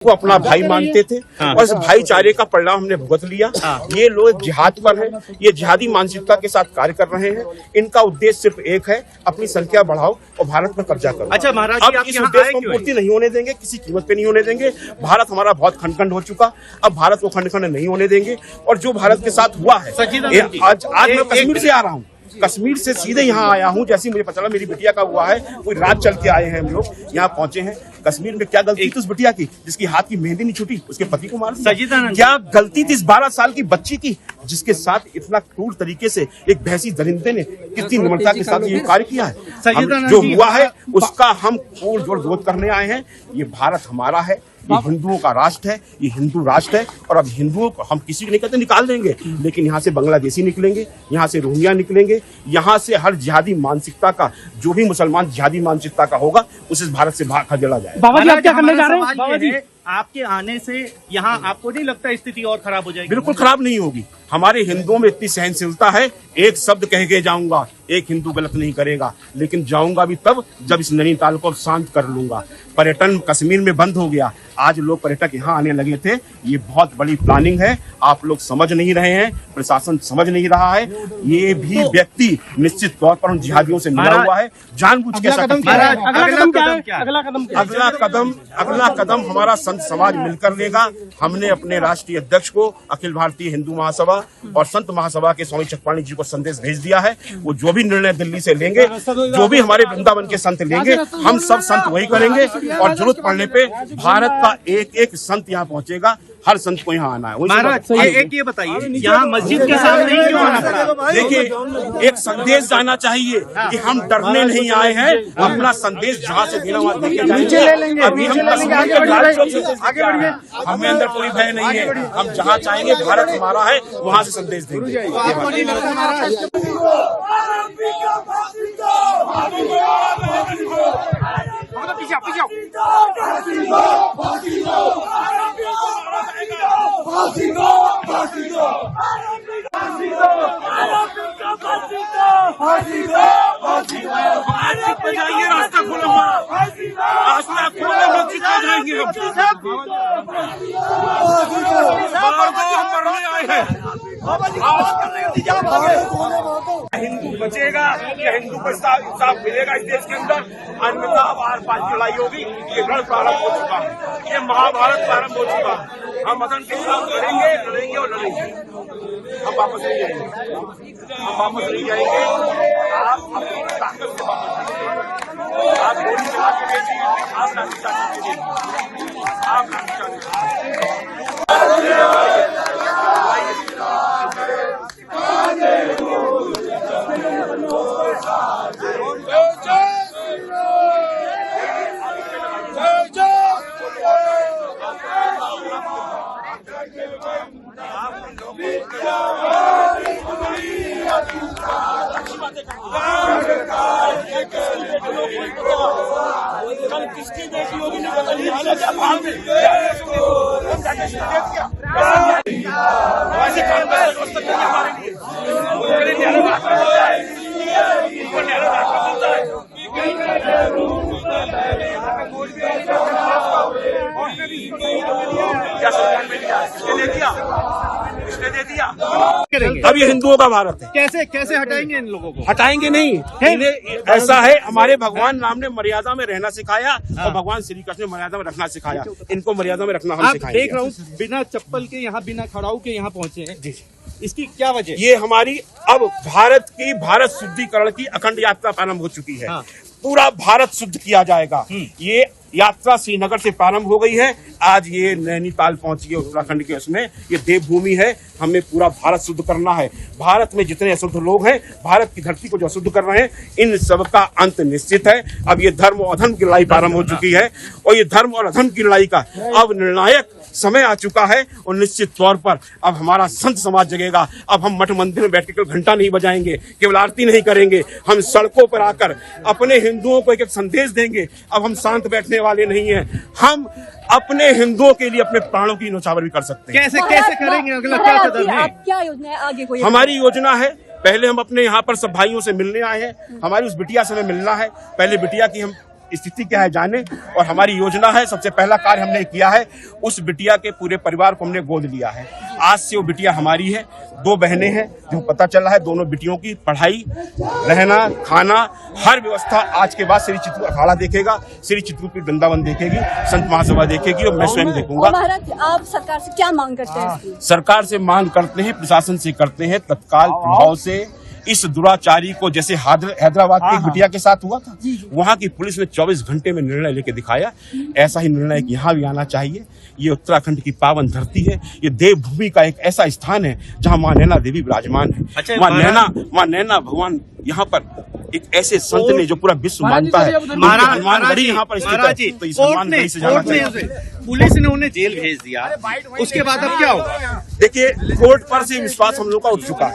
को अपना भाई मानते थे और इस भाईचारे का परिणाम हमने भुगत लिया। ये लोग जिहाद पर हैं, ये जिहादी मानसिकता के साथ कार्य कर रहे हैं। इनका उद्देश्य सिर्फ एक है, अपनी संख्या बढ़ाओ और भारत पर कब्जा करो। अच्छा महाराज, अब इस उद्देश्य को पूर्ति नहीं होने देंगे, किसी कीमत पे नहीं होने देंगे। भारत हमारा बहुत खंड खंड हो चुका, अब भारत को खंड खंड नहीं होने देंगे। और जो भारत के साथ हुआ है, आज मैं कश्मीर से आ रहा हूँ, कश्मीर से सीधे यहाँ आया हूँ। जैसे मुझे पता चला मेरी बिटिया का हुआ है, कोई रात चल के आए हैं हम लोग, यहाँ पहुंचे हैं। कश्मीर में क्या गलती थी उस बिटिया की जिसकी हाथ की मेहंदी नहीं छूटी, उसके पति को मार दिया? क्या गलती थी इस 12 साल की बच्ची की जिसके साथ इतना क्रूर तरीके से एक भैंसी दरिंदे ने कितनी निर्ममता के साथ ये कार्य किया है? जो हुआ है उसका हम पूर्ण जोर विरोध करने आए हैं। ये भारत हमारा है, ये हिंदुओं का राष्ट्र है, ये हिंदू राष्ट्र है। और अब हिंदुओं को हम किसी को नहीं कहते निकाल देंगे, लेकिन यहाँ से बांग्लादेशी निकलेंगे, यहाँ से रोहिंग्या निकलेंगे, यहाँ से हर जिहादी मानसिकता का, जो भी मुसलमान जिहादी मानसिकता का होगा उसे इस भारत से बाहर खदेड़ा जाए। बाबा जी, आप क्या करने जा रहे हैं? बाबा जी, आपके आने से यहाँ आपको नहीं लगता स्थिति और खराब हो जाएगी? बिल्कुल खराब नहीं होगी। हमारे हिंदुओं में इतनी सहनशीलता है, एक शब्द कह के जाऊंगा, एक हिंदू गलत नहीं करेगा, लेकिन जाऊंगा भी तब जब इस नैनीताल को शांत कर लूंगा। पर्यटन कश्मीर में बंद हो गया, आज लोग पर्यटक यहाँ आने लगे थे। ये बहुत बड़ी प्लानिंग है, आप लोग समझ नहीं रहे हैं, प्रशासन समझ नहीं रहा है। ये भी व्यक्ति निश्चित तौर पर उन जिहादियों से मिला हुआ है, जानबूझ के। अगला कदम हमारा संत समाज मिलकर लेगा। हमने अपने राष्ट्रीय अध्यक्ष को, अखिल भारतीय हिंदू महासभा और संत महासभा के स्वामी चक्रपाणी जी को संदेश भेज दिया है। वो जो भी निर्णय दिल्ली से लेंगे, जो भी हमारे वृंदावन के संत लेंगे, हम सब संत वही करेंगे। और जरूरत पड़ने पे भारत का एक एक संत यहाँ पहुंचेगा, हर संत को यहाँ आना है। महाराज एक ये बताइए, यहाँ मस्जिद के सामने ही क्यों आना पड़ा? देखिए, एक संदेश जाना चाहिए कि हम डरने नहीं आए हैं, अपना संदेश जहाँ से देना वहाँ देके जाएंगे। अभी हम आगे बढ़िए, हमें अंदर कोई भय नहीं है, हम जहाँ चाहेंगे, भारत हमारा है, वहाँ से संदेश देंगे। रास्ता खोलो, रास्ता खोलो, मस्जिद पे जाएंगे हम मरने आए हैं। हिंदू बचेगा या हिंदू को इंसाफ मिलेगा इस देश के अंदर, अन्यथा आर पार की लड़ाई होगी। ये रण प्रारंभ हो चुका है, ये महाभारत प्रारंभ हो चुका है। हम वतन के खिलाफ लड़ेंगे, लड़ेंगे और लड़ेंगे। हम वापस नहीं जाएंगे, हम वापस नहीं जाएंगे। आप अपनी ताकत से वापस जाइए, आप गोली चला के देखिए, आप लाठी चार्ज के देखिए, आप लाठी चार्ज किसकी बेटी होगी नहीं पता नहीं। वैसे काम हमारे किसने दे दिया? अब ये हिंदुओं का भारत है। कैसे हटाएंगे इन लोगों को? हटाएंगे नहीं, ऐसा है, हमारे भगवान राम ने मर्यादा में रहना सिखाया और भगवान श्री कृष्ण ने मर्यादा में रखना सिखाया। इनको मर्यादा में रखना हम सिखाएंगे। देख रहा हूँ बिना चप्पल के यहाँ, बिना खड़ाऊ के यहाँ पहुंचे हैं जी। इसकी क्या वजह? ये हमारी अब भारत शुद्धिकरण की अखंड यात्रा प्रारंभ हो चुकी है। पूरा भारत शुद्ध किया जाएगा। ये यात्रा श्रीनगर से प्रारंभ हो गई है, आज ये नैनीताल पहुंची है, उत्तराखंड के उसमें। ये देवभूमि है, हमें पूरा भारत शुद्ध करना है। भारत में जितने अशुद्ध लोग हैं, भारत की धरती को जो अशुद्ध कर रहे हैं, इन सब का अंत निश्चित है। अब ये धर्म और अधर्म की लड़ाई प्रारंभ हो चुकी है और ये धर्म और अधर्म की लड़ाई का अब निर्णायक समय आ चुका है। और निश्चित तौर पर अब हमारा संत समाज जगेगा। अब हम मठ मंदिर में बैठ के केवल घंटा नहीं बजाएंगे, केवल आरती नहीं करेंगे, हम सड़कों पर आकर अपने हिंदुओं को एक एक संदेश देंगे। अब हम शांत बैठने वाले नहीं हैं, हम अपने हिंदुओं के लिए अपने प्राणों की न्यौछावर भी कर सकते हैं। कैसे करेंगे? अगला क्या कदम है? क्या योजना है आगे? कोई हमारी योजना है, पहले हम अपने यहाँ पर सब भाइयों से मिलने आए हैं। हमारी उस बिटिया से हमें मिलना है। पहले बिटिया की हम स्थिति क्या है जाने। और हमारी योजना है, सबसे पहला कार्य हमने किया है, उस बिटिया के पूरे परिवार को हमने गोद लिया है। आज से वो बिटिया हमारी है। 2 बहनें हैं जो पता चला है, दोनों बिटियों की पढ़ाई, रहना, खाना, हर व्यवस्था आज के बाद श्री चित्र अखाड़ा देखेगा, श्री चित्र की वृंदावन देखेगी, संत महासभा देखेगी और मैं स्वयं देखूंगा। महाराज, आप सरकार से क्या मांग करते हैं इसकी? सरकार से मांग करते हैं, प्रशासन से करते हैं, तत्काल प्रभाव से इस दुराचारी को, जैसे हैदराबाद की एक बिटिया के साथ हुआ था, वहां की पुलिस ने 24 घंटे में निर्णय लेके दिखाया। ऐसा ही निर्णय यहाँ भी आना चाहिए। ये उत्तराखंड की पावन धरती है, ये देवभूमि का एक ऐसा स्थान है जहाँ माँ नैना देवी विराजमान है। अच्छा, माँ नैना भगवान यहाँ पर एक ऐसे संत ने जो पूरा विश्व मानता है। महाराज यहाँ पर स्थित है, तो इस हनुमान गढ़ी से जाना चाहिए। पुलिस ने उन्हें जेल भेज दिया, उसके बाद अब क्या होगा? देखिए, कोर्ट पर से विश्वास हम लोग का उठ चुका है।